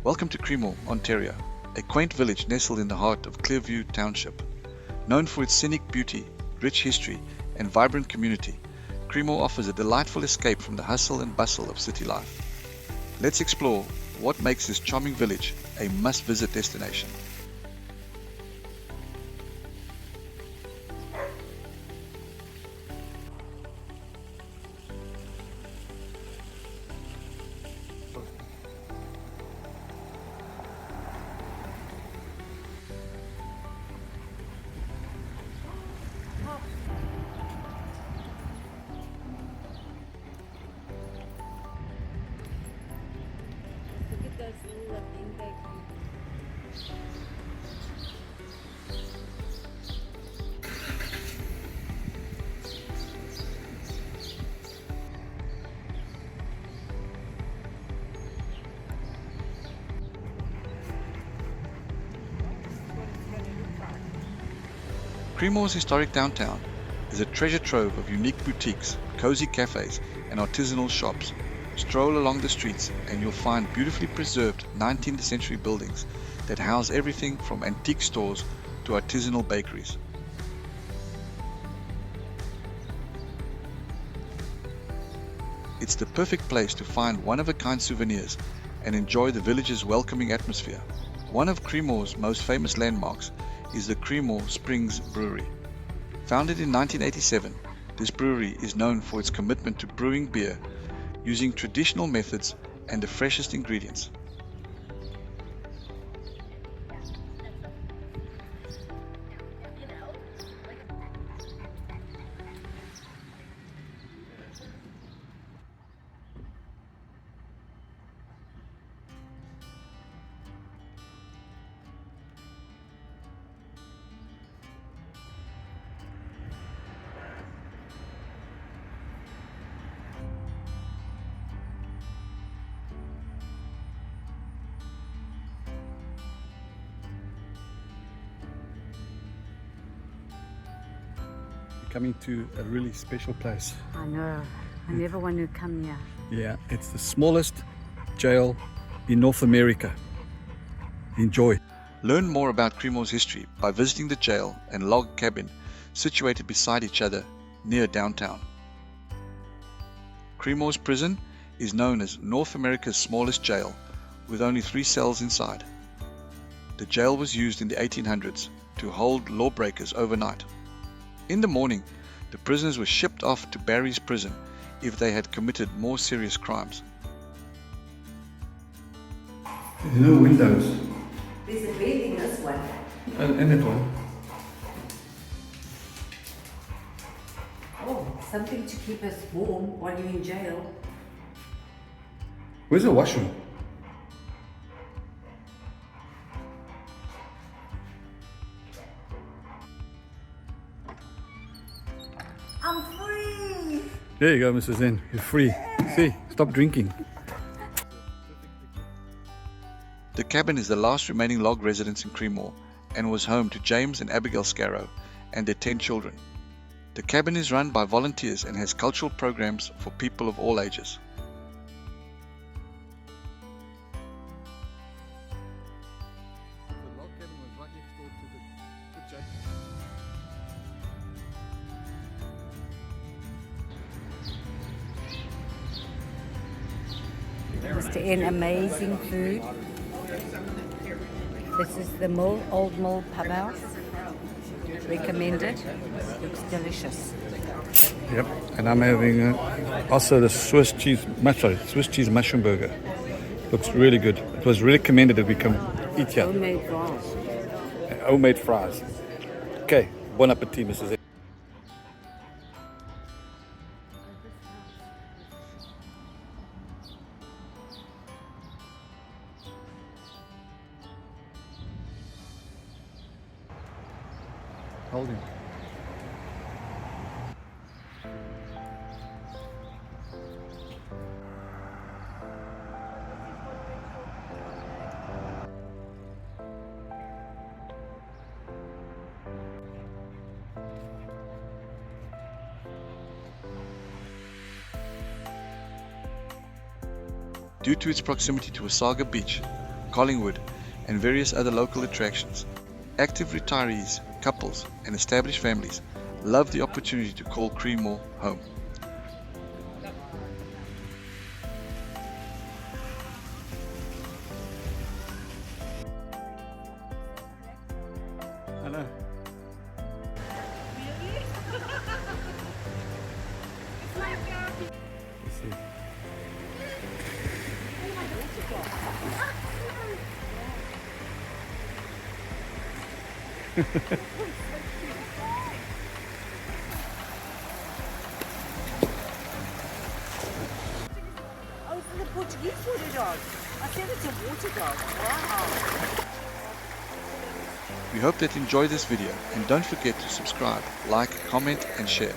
Welcome to Creemore, Ontario, a quaint village nestled in the heart of Clearview Township. Known for its scenic beauty, rich history, and vibrant community, Creemore offers a delightful escape from the hustle and bustle of city life. Let's explore what makes this charming village a must-visit destination. Look at those little beanbag trees. Creemore's historic downtown is a treasure trove of unique boutiques, cozy cafes, and artisanal shops. Stroll along the streets and you'll find beautifully preserved 19th century buildings that house everything from antique stores to artisanal bakeries. It's the perfect place to find one-of-a-kind souvenirs and enjoy the village's welcoming atmosphere. One of Creemore's most famous landmarks is the Creemore Springs Brewery. Founded in 1987, this brewery is known for its commitment to brewing beer using traditional methods and the freshest ingredients. Coming to a really special place. I know. I never want to come here. Yeah, it's the smallest jail in North America. Enjoy. Learn more about Creemore's history by visiting the jail and log cabin situated beside each other near downtown. Creemore's prison is known as North America's smallest jail with only 3 cells inside. The jail was used in the 1800s to hold lawbreakers overnight. In the morning, the prisoners were shipped off to Barry's prison if they had committed more serious crimes. There's no windows. There's a bed in this one. And that one. Oh, something to keep us warm while you're in jail. Where's the washroom? I'm free! There you go, Mrs. Zen. You're free. See, stop drinking. The cabin is the last remaining log residence in Creemore and was home to James and Abigail Scarrow and their 10 children. The cabin is run by volunteers and has cultural programs for people of all ages. Mr. N, amazing food. This is the Old Mill Pub House. Recommended. Looks delicious. Yep, and I'm having also the Swiss cheese mushroom burger. Looks really good. It was recommended that we come eat here. Homemade fries. Homemade fries. Okay, bon appetit, Mrs. Zen. Holding. Due to its proximity to Wasaga Beach, Collingwood, and various other local attractions. Active retirees, couples, and established families love the opportunity to call Creemore home. Hello. Let's see. Oh, it's the Portuguese water dog. I said it's a water dog. Wow. We hope that you enjoyed this video, and don't forget to subscribe, like, comment and share.